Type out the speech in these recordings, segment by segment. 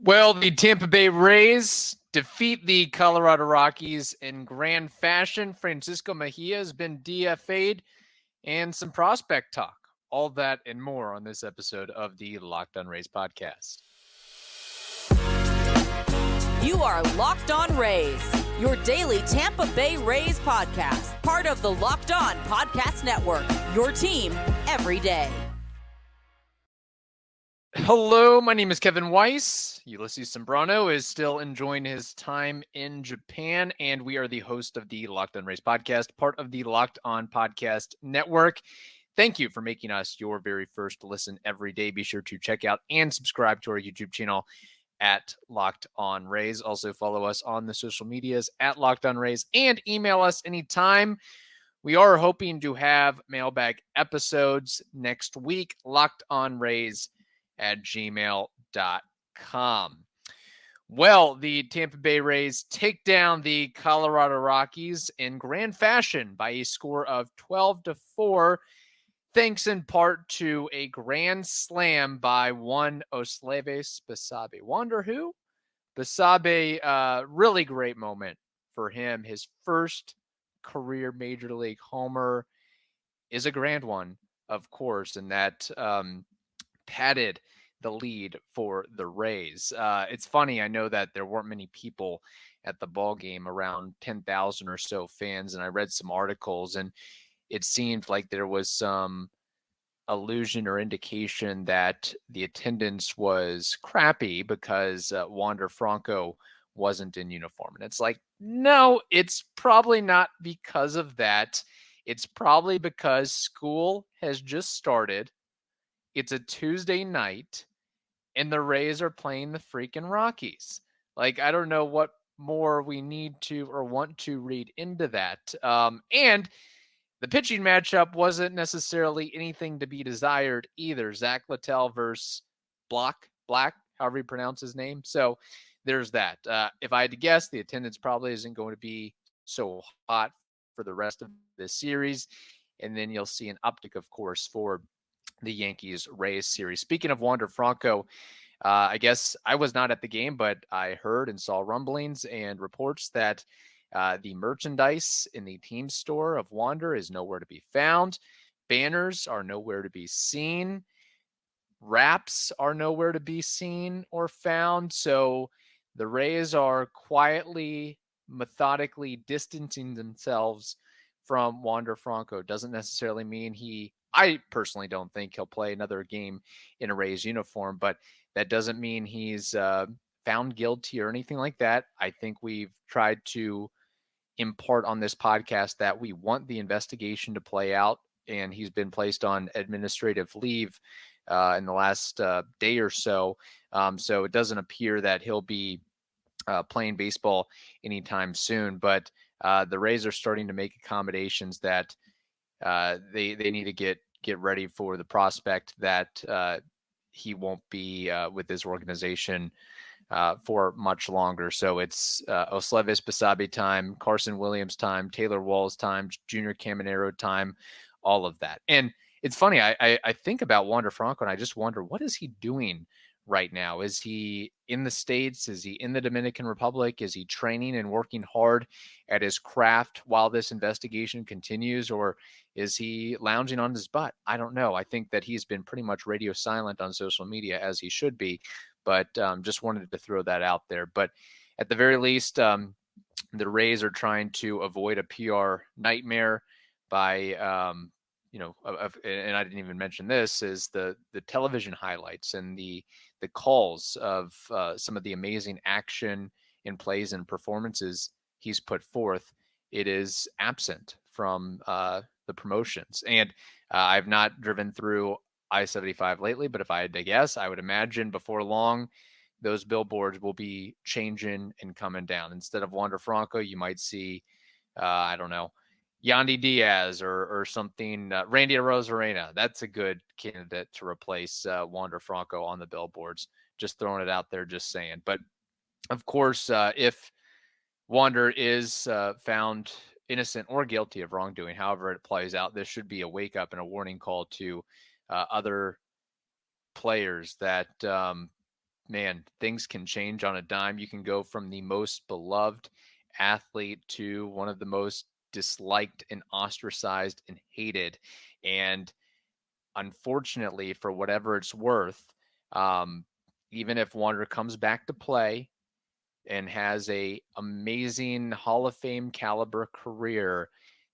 Well, the Tampa Bay Rays defeat the Colorado Rockies in grand fashion. Francisco Mejia has been DFA'd, and some prospect talk. All that and more on this episode of the Locked On Rays podcast. You are Locked On Rays, your daily Tampa Bay Rays podcast, part of the Locked On Podcast Network, your team every day. Hello, my name is Kevin Weiss. Ulises Sambrano is still enjoying his time in Japan, and we are the host of the Locked On Rays podcast, part of the Locked On Podcast Network. Thank you for making us your very first listen every day. Be sure to check out and subscribe to our YouTube channel at Locked On Rays. Also follow us on the social medias at Locked On Rays and email us anytime. We are hoping to have mailbag episodes next week, lockedonrays@gmail.com. Well, the Tampa Bay Rays take down the Colorado Rockies in grand fashion by a score of 12-4, thanks in part to a grand slam by one Osleivis Basabe. Wonder who? Basabe, really great moment for him. His first career Major League homer is a grand one, of course, and that padded the lead for the Rays. It's funny, I know that there weren't many people at the ball game, around 10,000 or so fans, and I read some articles, and it seemed like there was some allusion or indication that the attendance was crappy because Wander Franco wasn't in uniform. And it's like, no, it's probably not because of that. It's probably because school has just started. It's a Tuesday night, and the Rays are playing the freaking Rockies. Like, I don't know what more we need to or want to read into that. And the pitching matchup wasn't necessarily anything to be desired either. Zach Littell versus Black, however you pronounce his name. So there's that. If I had to guess, the attendance probably isn't going to be so hot for the rest of this series. And then you'll see an uptick, of course, for the Yankees-Rays series. Speaking of Wander Franco, I guess I was not at the game, but I heard and saw rumblings and reports that the merchandise in the team store of Wander is nowhere to be found. Banners are nowhere to be seen. Wraps are nowhere to be seen or found. So the Rays are quietly, methodically distancing themselves from Wander Franco. Doesn't necessarily mean I personally don't think he'll play another game in a Rays uniform, but that doesn't mean he's found guilty or anything like that. I think we've tried to impart on this podcast that we want the investigation to play out, and he's been placed on administrative leave in the last day or so. So it doesn't appear that he'll be playing baseball anytime soon, but the Rays are starting to make accommodations that they need to get ready for the prospect that he won't be with this organization for much longer. So it's Osleivis Basabe time, Carson Williams time, Taylor Walls time, Junior Caminero time, all of that. And it's funny, I think about Wander Franco, and I just wonder, what is he doing right now? Is he in the States? Is he in the Dominican Republic? Is he training and working hard at his craft while this investigation continues? Or is he lounging on his butt? I don't know. I think that he's been pretty much radio silent on social media, as he should be, but just wanted to throw that out there. But at the very least, the Rays are trying to avoid a PR nightmare by, and I didn't even mention this, is the television highlights and the calls of some of the amazing action in plays and performances he's put forth. It is absent from the promotions. And I've not driven through I-75 lately, but if I had to guess, I would imagine before long, those billboards will be changing and coming down. Instead of Wander Franco, you might see, I don't know, Yandy Diaz or something, Randy Arozarena. That's a good candidate to replace Wander Franco on the billboards. Just throwing it out there, just saying. But of course, if Wander is found innocent or guilty of wrongdoing, however it plays out, this should be a wake up and a warning call to other players that man, things can change on a dime. You can go from the most beloved athlete to one of the most disliked and ostracized and hated. And unfortunately, for whatever it's worth, even if Wander comes back to play and has a amazing Hall of Fame caliber career,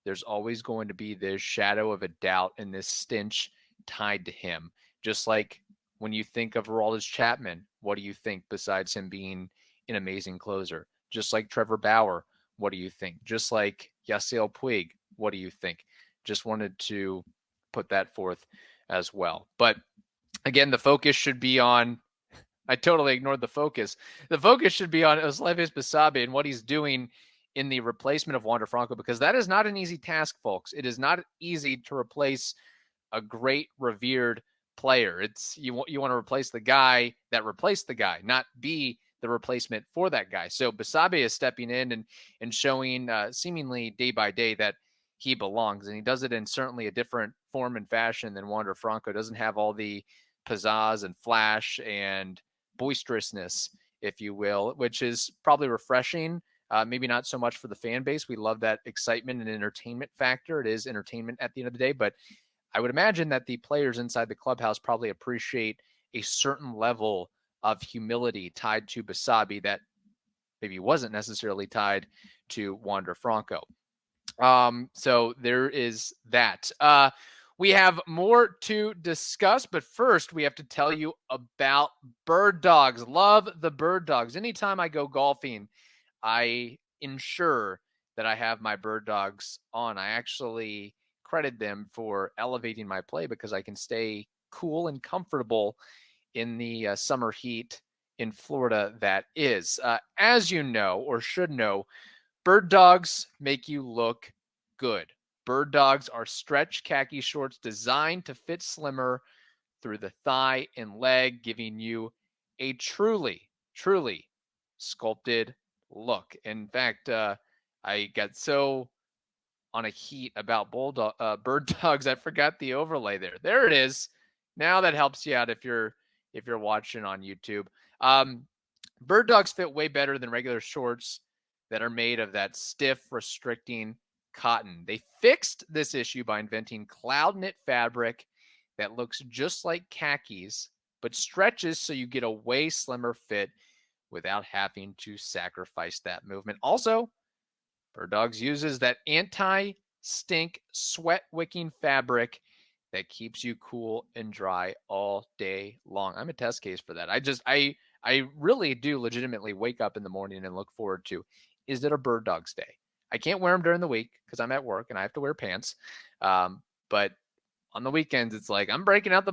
there's always going to be this shadow of a doubt and this stench tied to him. Just like when you think of Aroldis Chapman, what do you think besides him being an amazing closer? Just like Trevor Bauer, what do you think? Just like Yasiel Puig, what do you think? Just wanted to put that forth as well. But again, the focus should be on, I totally ignored the focus. The focus should be on Osleivis Basabe and what he's doing in the replacement of Wander Franco, because that is not an easy task, folks. It is not easy to replace a great, revered player. It's you want to replace the guy that replaced the guy, not be the replacement for that guy. So Basabe is stepping in and showing seemingly day by day that he belongs, and he does it in certainly a different form and fashion than Wander Franco. Doesn't have all the pizzazz and flash and boisterousness, if you will, which is probably refreshing. Maybe not so much for the fan base. We love that excitement and entertainment factor. It is entertainment at the end of the day, but I would imagine that the players inside the clubhouse probably appreciate a certain level of humility tied to Basabe that maybe wasn't necessarily tied to Wander Franco. So there is that. We have more to discuss, but first we have to tell you about bird dogs. Love the bird dogs. Anytime I go golfing, I ensure that I have my bird dogs on. I actually credit them for elevating my play because I can stay cool and comfortable in the summer heat in Florida that is. As you know, or should know, bird dogs make you look good. Bird dogs are stretch khaki shorts designed to fit slimmer through the thigh and leg, giving you a truly, truly sculpted look. In fact, I got so on a heat about bird dogs, I forgot the overlay there. There it is. Now that helps you out if you're watching on YouTube. Bird dogs fit way better than regular shorts that are made of that stiff, restricting cotton. They fixed this issue by inventing cloud knit fabric that looks just like khakis, but stretches so you get a way slimmer fit without having to sacrifice that movement. Also, Bird Dogs uses that anti-stink, sweat-wicking fabric that keeps you cool and dry all day long. I'm a test case for that. I really do legitimately wake up in the morning and look forward to, is it a Bird Dogs day? I can't wear them during the week because I'm at work and I have to wear pants. But on the weekends, it's like I'm breaking out the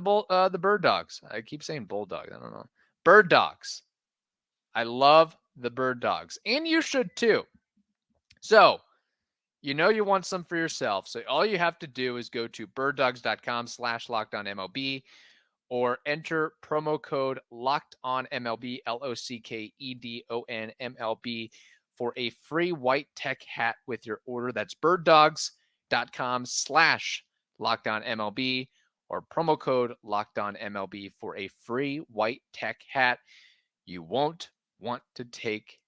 Bird Dogs. I keep saying Bulldogs. I don't know. Bird Dogs. I love the Bird Dogs, and you should too. So, you know you want some for yourself. So all you have to do is go to birddogs.com/lockedonmlb or enter promo code LOCKEDONMLB, LOCKEDONMLB for a free white tech hat with your order. That's birddogs.com/lockedonmlb or promo code LOCKEDONMLB for a free white tech hat. You won't want to take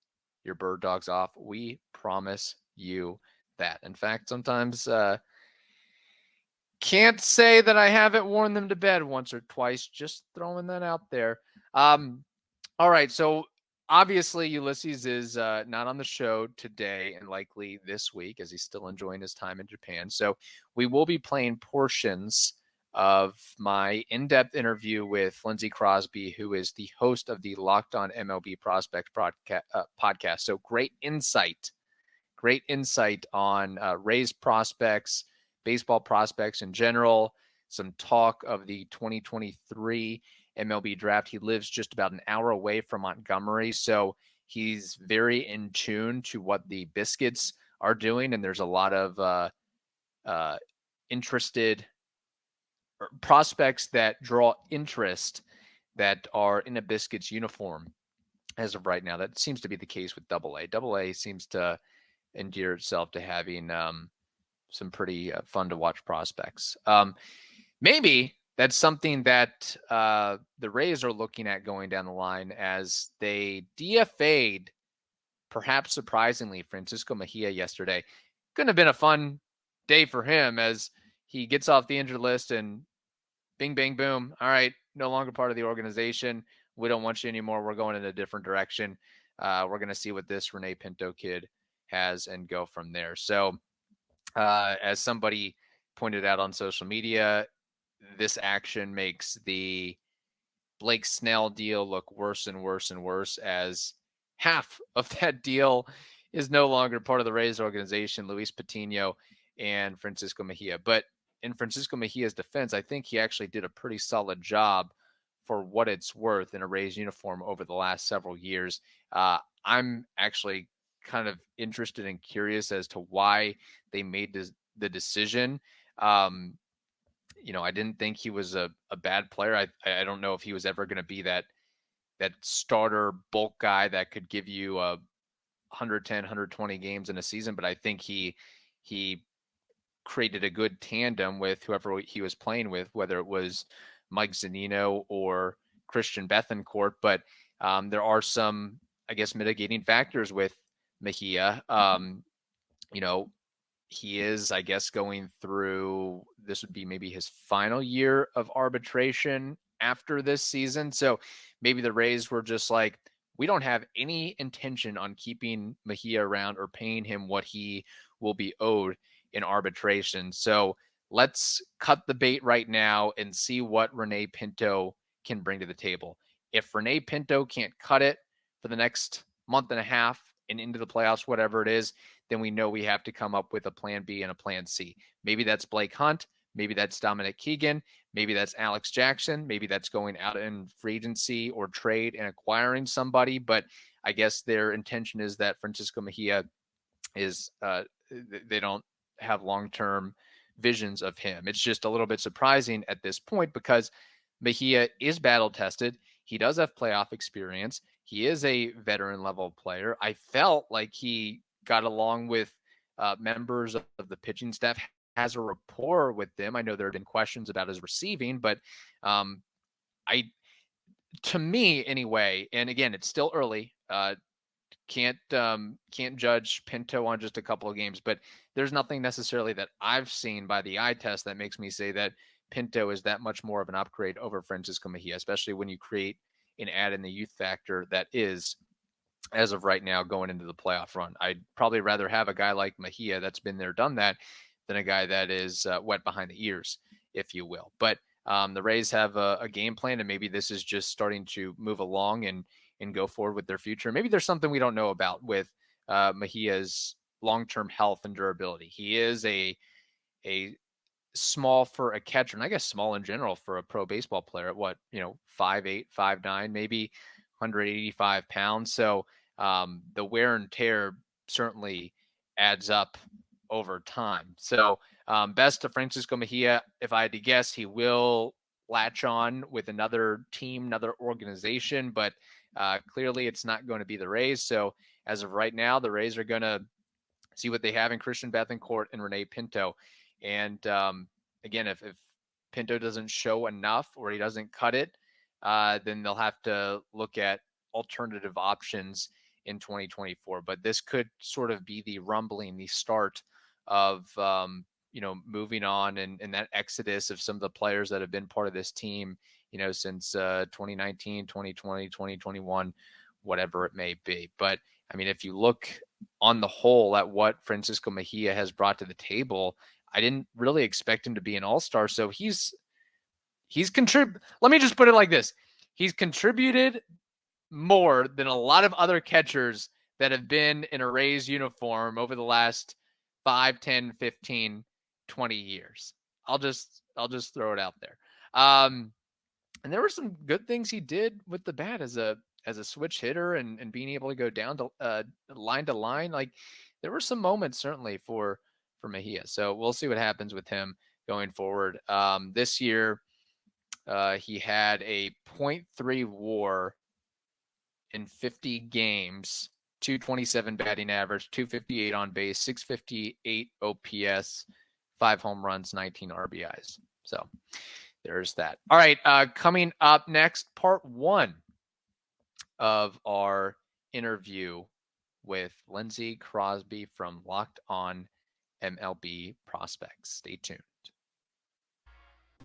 your bird dogs off. We promise you that. In fact, sometimes can't say that I haven't worn them to bed once or twice. Just throwing that out there. All right. So obviously Ulises is not on the show today and likely this week as he's still enjoying his time in Japan. So we will be playing portions of my in-depth interview with Lindsey Crosby, who is the host of the Locked On MLB Prospects podcast. So great insight on Rays prospects, baseball prospects in general, some talk of the 2023 MLB draft. He lives just about an hour away from Montgomery, so he's very in tune to what the Biscuits are doing, and there's a lot of interested prospects that draw interest that are in a Biscuits uniform as of right now. That seems to be the case with Double A. Double A seems to endear itself to having some pretty fun to watch prospects. Maybe that's something that the Rays are looking at going down the line as they DFA'd, perhaps surprisingly, Francisco Mejia yesterday. Couldn't have been a fun day for him as he gets off the injured list and bing, bang, boom. All right, no longer part of the organization. We don't want you anymore. We're going in a different direction. We're going to see what this Rene Pinto kid has and go from there. So as somebody pointed out on social media, this action makes the Blake Snell deal look worse and worse and worse as half of that deal is no longer part of the Rays organization, Luis Patino and Francisco Mejia. But in Francisco Mejia's defense, I think he actually did a pretty solid job for what it's worth in a Rays uniform over the last several years. I'm actually kind of interested and curious as to why they made the decision. I didn't think he was a bad player. I don't know if he was ever going to be that starter bulk guy that could give you 110, 120 games in a season, but I think he created a good tandem with whoever he was playing with, whether it was Mike Zunino or Christian Bethancourt. But there are some, I guess, mitigating factors with Mejia. He is, I guess, going through, this would be maybe his final year of arbitration after this season. So maybe the Rays were just like, we don't have any intention on keeping Mejia around or paying him what he will be owed in arbitration. So let's cut the bait right now and see what Rene Pinto can bring to the table. If Rene Pinto can't cut it for the next month and a half and into the playoffs, whatever it is, then we know we have to come up with a plan B and a plan C. Maybe that's Blake Hunt. Maybe that's Dominic Keegan. Maybe that's Alex Jackson. Maybe that's going out in free agency or trade and acquiring somebody. But I guess their intention is that Francisco Mejia is, they don't have long-term visions of him. It's just a little bit surprising at this point because Mejia is battle tested. He does have playoff experience. He is a veteran level player. I felt like he got along with members of the pitching staff, has a rapport with them. I know there have been questions about his receiving, but to me anyway, and again, it's still early. Can't judge Pinto on just a couple of games, but there's nothing necessarily that I've seen by the eye test that makes me say that Pinto is that much more of an upgrade over Francisco Mejia, especially when you create and add in the youth factor that is, as of right now, going into the playoff run. I'd probably rather have a guy like Mejia that's been there, done that, than a guy that is wet behind the ears, if you will. But the Rays have a game plan, and maybe this is just starting to move along and go forward with their future. Maybe there's something we don't know about with Mejia's long-term health and durability. He is a small for a catcher, and I guess small in general for a pro baseball player at 5'8", 5'9", maybe 185 pounds. So the wear and tear certainly adds up over time. So best to Francisco Mejia. If I had to guess, he will latch on with another team, another organization, but clearly it's not going to be the Rays. So as of right now, the Rays are going to see what they have in Christian Bethancourt and Rene Pinto. And again, if Pinto doesn't show enough or he doesn't cut it, then they'll have to look at alternative options in 2024. But this could sort of be the rumbling, the start of, moving on and that exodus of some of the players that have been part of this team, since 2019, 2020, 2021, whatever it may be. But I mean, if you look on the whole at what Francisco Mejia has brought to the table, I didn't really expect him to be an all-star. So he's contributed. Let me just put it like this. He's contributed more than a lot of other catchers that have been in a Rays uniform over the last 5, 10, 15, 20 years. I'll just throw it out there. And there were some good things he did with the bat as a switch hitter and being able to go down to line. Like there were some moments certainly for Mejia. So we'll see what happens with him going forward. This year, he had a .3 WAR in 50 games, 227 batting average, 258 on base, 658 OPS, 5 home runs, 19 RBIs. So there's that. All right, coming up next, part 1 of our interview with Lindsey Crosby from Locked On MLB Prospects. Stay tuned.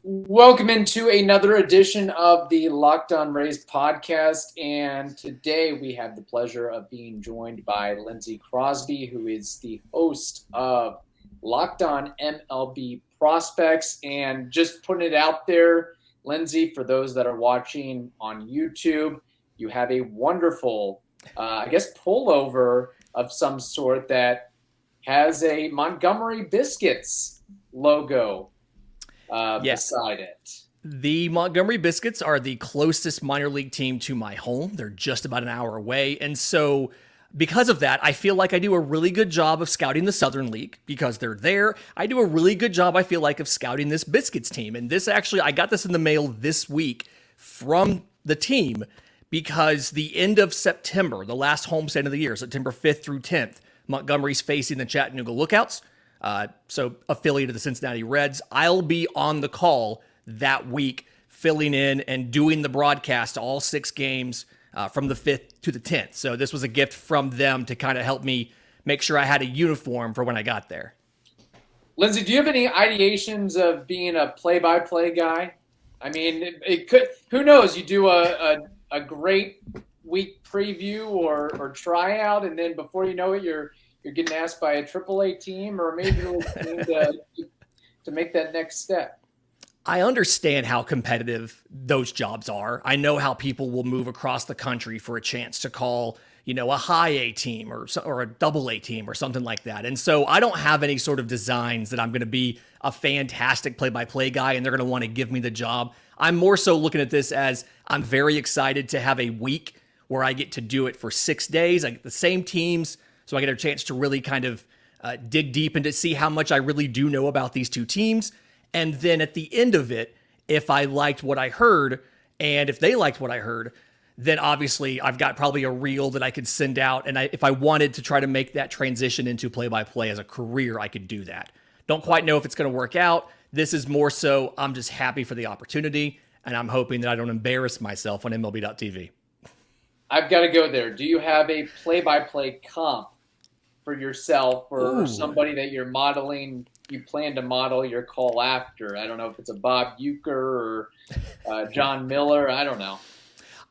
Welcome into another edition of the Locked On Rays podcast, and today we have the pleasure of being joined by Lindsey Crosby, who is the host of Locked On MLB Prospects. And just putting it out there, Lindsey, for those that are watching on YouTube, you have a wonderful, pullover of some sort that has a Montgomery Biscuits logo beside it. The Montgomery Biscuits are the closest minor league team to my home. They're just about an hour away. And so because of that, I feel like I do a really good job of scouting the Southern League because they're there. I do a really good job, I feel like, of scouting this Biscuits team. And this actually, I got this in the mail this week from the team because the end of September, the last homestand of the year, September 5th through 10th, Montgomery's facing the Chattanooga Lookouts. So affiliate of the Cincinnati Reds. I'll be on the call that week, filling in and doing the broadcast all 6 games from the 5th to the 10th. So this was a gift from them to kind of help me make sure I had a uniform for when I got there. Lindsey, do you have any ideations of being a play-by-play guy? I mean, it could. Who knows? You do a great week preview or tryout, and then before you know it, you're getting asked by a AAA team or maybe a team to make that next step. I understand how competitive those jobs are. I know how people will move across the country for a chance to call, a high A team or a double A team or something like that. And so I don't have any sort of designs that I'm going to be a fantastic play-by-play guy and they're going to want to give me the job. I'm more so looking at this as I'm very excited to have a week where I get to do it for 6 days. I get the same teams, so I get a chance to really kind of dig deep and to see how much I really do know about these two teams. And then at the end of it, if I liked what I heard and if they liked what I heard, then obviously I've got probably a reel that I could send out. And if I wanted to try to make that transition into play-by-play as a career, I could do that. Don't quite know if it's going to work out. This is more so I'm just happy for the opportunity, and I'm hoping that I don't embarrass myself on MLB.TV. I've got to go there. Do you have a play-by-play comp for yourself or somebody that you're modeling, you plan to model your call after? I don't know if it's a Bob Uecker or John Miller. I don't know.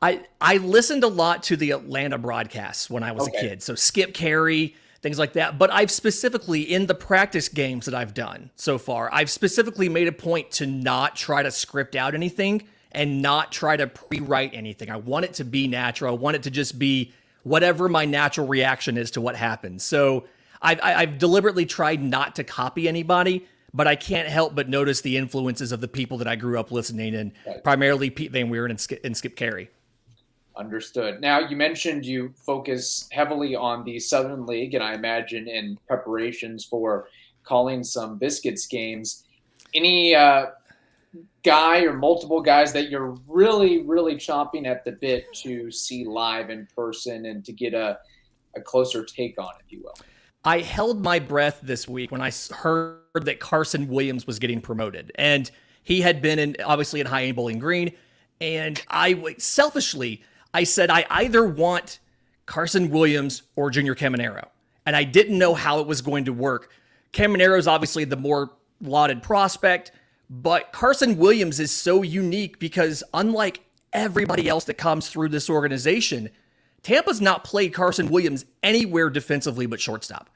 I listened a lot to the Atlanta broadcasts when I was a kid. So Skip Carey, things like that. But I've specifically, in the practice games that I've done so far, I've specifically made a point to not try to script out anything and not try to pre-write anything. I want it to be natural. I want it to just be whatever my natural reaction is to what happens. So I've deliberately tried not to copy anybody, but I can't help but notice the influences of the people that I grew up listening in, primarily Pete Van Wieren and Skip Carey. Understood. Now, you mentioned you focus heavily on the Southern League, and I imagine in preparations for calling some Biscuits games. Any guy or multiple guys that you're really, really chomping at the bit to see live in person and to get a closer take on, if you will? I held my breath this week when I heard that Carson Williams was getting promoted, and he had been obviously in High A Bowling Green, and selfishly, I said I either want Carson Williams or Junior Caminero, and I didn't know how it was going to work. Caminero is obviously the more lauded prospect, but Carson Williams is so unique because unlike everybody else that comes through this organization, Tampa's not played Carson Williams anywhere defensively but shortstop.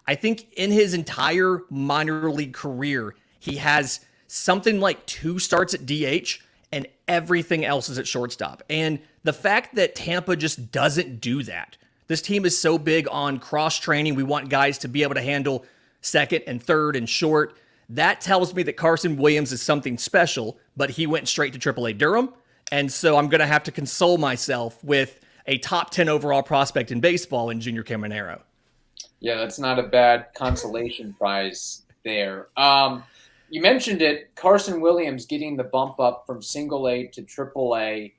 I think in his entire minor league career, he has something like 2 starts at DH and everything else is at shortstop. And the fact that Tampa just doesn't do that, this team is so big on cross training. We want guys to be able to handle second and third and short. That tells me that Carson Williams is something special, but he went straight to AAA Durham. And so I'm going to have to console myself with a top 10 overall prospect in baseball in Junior Caminero. Yeah, that's not a bad consolation prize there. You mentioned it, Carson Williams getting the bump up from single A to triple A.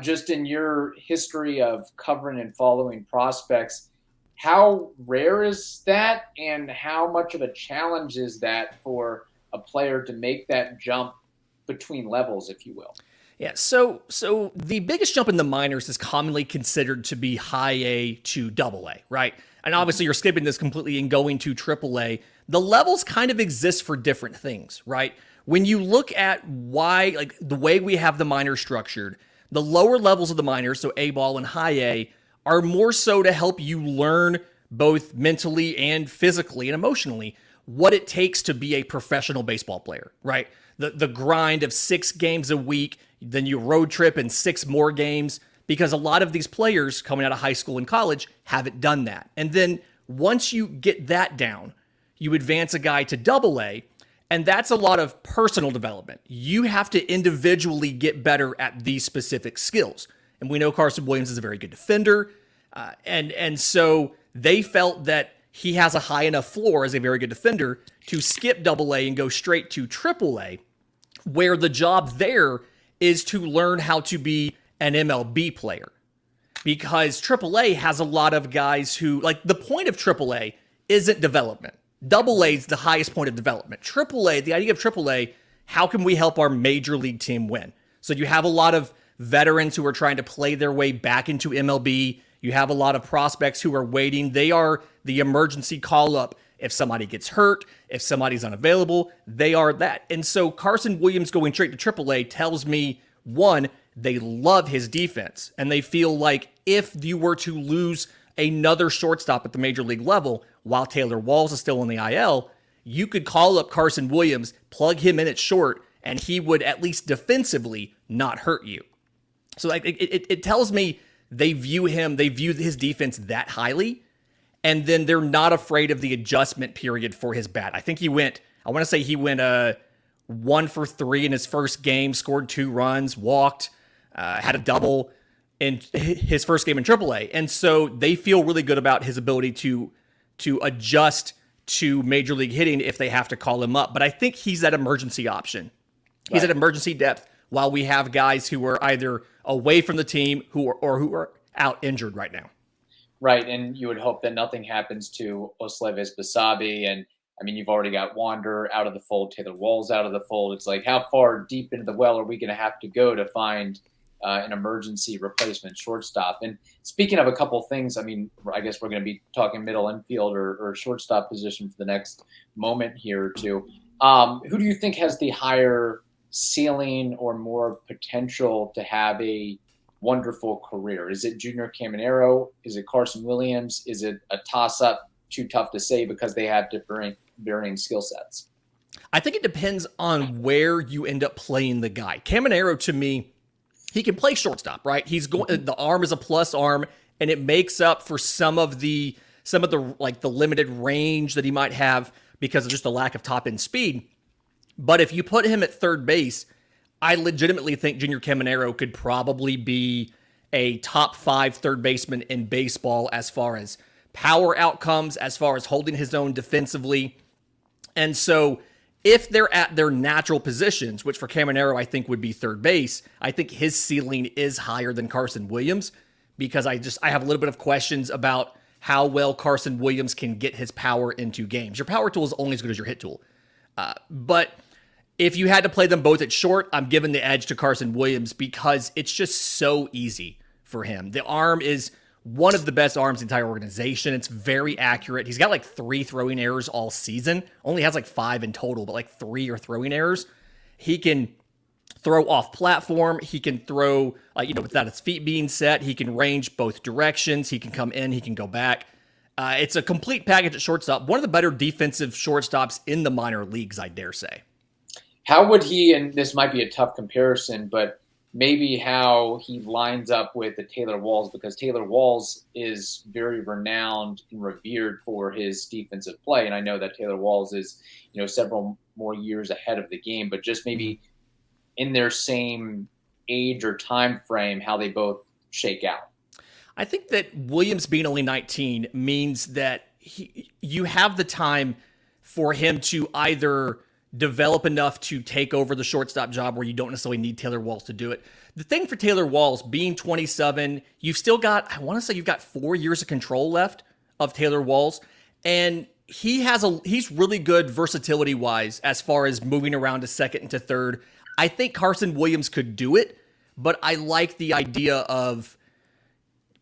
Just in your history of covering and following prospects, how rare is that, and how much of a challenge is that for a player to make that jump between levels, if you will. Yeah, so the biggest jump in the minors is commonly considered to be high A to double A, right? And obviously you're skipping this completely and going to triple A. The levels kind of exist for different things, right? When you look at why, like the way we have the minors structured, the lower levels of the minors, so A ball and high A, are more so to help you learn both mentally and physically and emotionally what it takes to be a professional baseball player, right? The grind of 6 games a week, then you road trip and 6 more games, because a lot of these players coming out of high school and college haven't done that. And then once you get that down, you advance a guy to double A, and that's a lot of personal development. You have to individually get better at these specific skills. And we know Carson Williams is a very good defender, and so they felt that he has a high enough floor as a very good defender to skip double A and go straight to triple A, where the job there is to learn how to be an MLB player. Because AAA has a lot of guys who, like, the point of AAA isn't development. Double A is the highest point of development. AAA, the idea of AAA, how can we help our major league team win? So you have a lot of veterans who are trying to play their way back into MLB. You have a lot of prospects who are waiting. They are the emergency call-up. If somebody gets hurt, if somebody's unavailable, they are that. And so Carson Williams going straight to AAA tells me, one, they love his defense, and they feel like if you were to lose another shortstop at the major league level while Taylor Walls is still in the IL, you could call up Carson Williams, plug him in at short, and he would at least defensively not hurt you. So like it tells me they view his defense that highly, and then they're not afraid of the adjustment period for his bat. I think he went 1 for 3 in his first game, scored 2 runs, walked, had a double in his first game in AAA. And so they feel really good about his ability to adjust to major league hitting if they have to call him up. But I think he's that emergency option. He's at emergency depth while we have guys who are either away from the team who are out injured right now. Right, and you would hope that nothing happens to Osleivis Basabe. And, I mean, you've already got Wander out of the fold, Taylor Walls out of the fold. It's like, how far deep into the well are we going to have to go to find an emergency replacement shortstop? And speaking of a couple things, I mean, I guess we're going to be talking middle infield or shortstop position for the next moment here or two. Who do you think has the higher ceiling or more potential to have a wonderful career? Is it Junior Caminero? Is it Carson Williams? Is it a toss-up? Too tough to say because they have varying skill sets. I think it depends on where you end up playing the guy. Caminero, to me, he can play shortstop, right? He's going. The arm is a plus arm, and it makes up for some of the like the limited range that he might have because of just the lack of top end speed. But if you put him at third base, I legitimately think Junior Caminero could probably be a top 5 third baseman in baseball as far as power outcomes, as far as holding his own defensively. And so if they're at their natural positions, which for Caminero I think would be third base, I think his ceiling is higher than Carson Williams because I have a little bit of questions about how well Carson Williams can get his power into games. Your power tool is only as good as your hit tool. But if you had to play them both at short, I'm giving the edge to Carson Williams because it's just so easy for him. The arm is one of the best arms in the entire organization. It's very accurate. He's got like 3 throwing errors all season. Only has like 5 in total, but like 3 are throwing errors. He can throw off platform. He can throw, without his feet being set. He can range both directions. He can come in. He can go back. It's a complete package at shortstop. One of the better defensive shortstops in the minor leagues, I dare say. How would he, and this might be a tough comparison, but maybe how he lines up with the Taylor Walls, because Taylor Walls is very renowned and revered for his defensive play. And I know that Taylor Walls is, several more years ahead of the game, but just maybe in their same age or time frame, how they both shake out. I think that Williams being only 19 means that you have the time for him to either develop enough to take over the shortstop job where you don't necessarily need Taylor Walls to do it. The thing for Taylor Walls, being 27, you've still got, I want to say you've got 4 years of control left of Taylor Walls. And he's really good versatility-wise as far as moving around to second and to third. I think Carson Williams could do it, but I like the idea of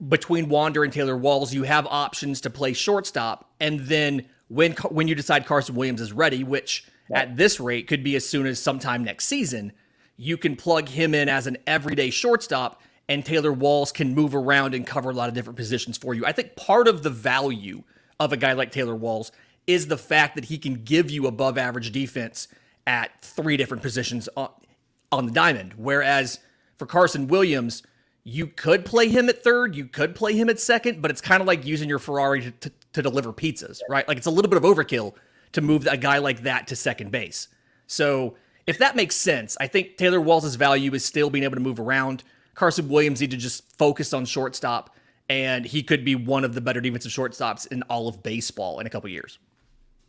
between Wander and Taylor Walls, you have options to play shortstop, and then when you decide Carson Williams is ready, which at this rate could be as soon as sometime next season, you can plug him in as an everyday shortstop, and Taylor Walls can move around and cover a lot of different positions for you. I think part of the value of a guy like Taylor Walls is the fact that he can give you above average defense at 3 different positions on the diamond. Whereas for Carson Williams, you could play him at third, you could play him at second, but it's kind of like using your Ferrari to deliver pizzas, right? Like it's a little bit of overkill to move a guy like that to second base. So if that makes sense, I think Taylor Walls' value is still being able to move around. Carson Williams need to just focus on shortstop, and he could be one of the better defensive shortstops in all of baseball in a couple years.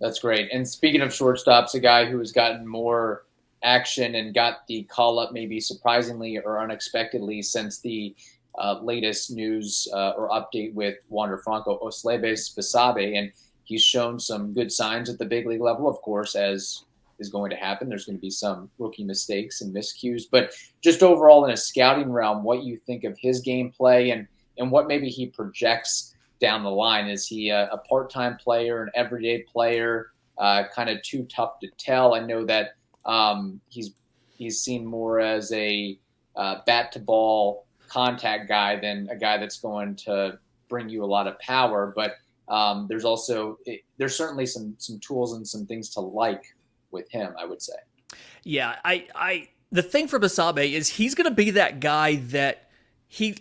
That's great. And speaking of shortstops, a guy who has gotten more action and got the call up maybe surprisingly or unexpectedly since the latest news or update with Wander Franco, Osleivis Basabe, and he's shown some good signs at the big league level, of course, as is going to happen. There's going to be some rookie mistakes and miscues, but just overall in a scouting realm, what you think of his gameplay and what maybe he projects down the line. Is he a part-time player, an everyday player, kind of too tough to tell? I know that he's seen more as a bat-to-ball contact guy than a guy that's going to bring you a lot of power, but there's certainly some tools and some things to like with him, I would say. Yeah, the thing for Basabe is he's going to be that guy that he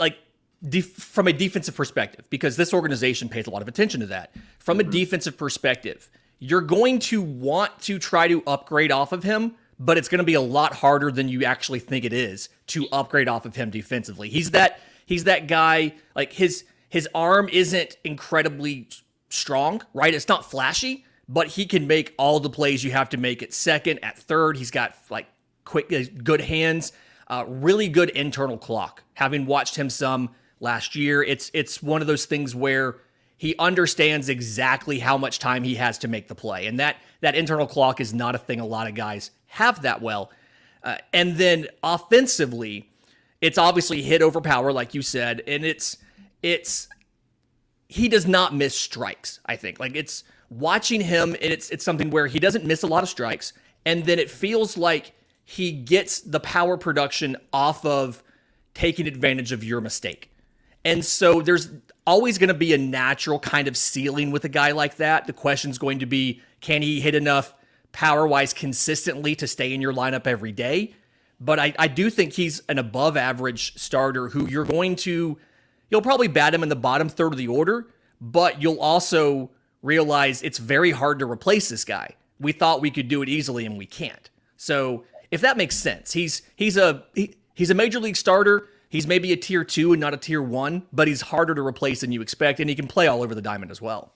from a defensive perspective, because this organization pays a lot of attention to that. From a defensive perspective, you're going to want to try to upgrade off of him, but it's going to be a lot harder than you actually think it is to upgrade off of him defensively. He's that guy, like his arm isn't incredibly strong, right? It's not flashy, but he can make all the plays you have to make at second, at third. He's got like quick, good hands, really good internal clock. Having watched him some last year, it's one of those things where he understands exactly how much time he has to make the play. And that internal clock is not a thing a lot of guys have that well. And then offensively, it's obviously hit over power, like you said, and he does not miss strikes, I think. Like it's watching him, and it's something where he doesn't miss a lot of strikes, and then it feels like he gets the power production off of taking advantage of your mistake. And so there's always going to be a natural kind of ceiling with a guy like that. The question's going to be, can he hit enough power-wise consistently to stay in your lineup every day? But I do think he's an above-average starter who you'll probably bat him in the bottom third of the order, but you'll also realize it's very hard to replace this guy. We thought we could do it easily, and we can't. So if that makes sense, he's a major league starter. He's maybe a tier 2 and not a tier 1, but he's harder to replace than you expect, and he can play all over the diamond as well.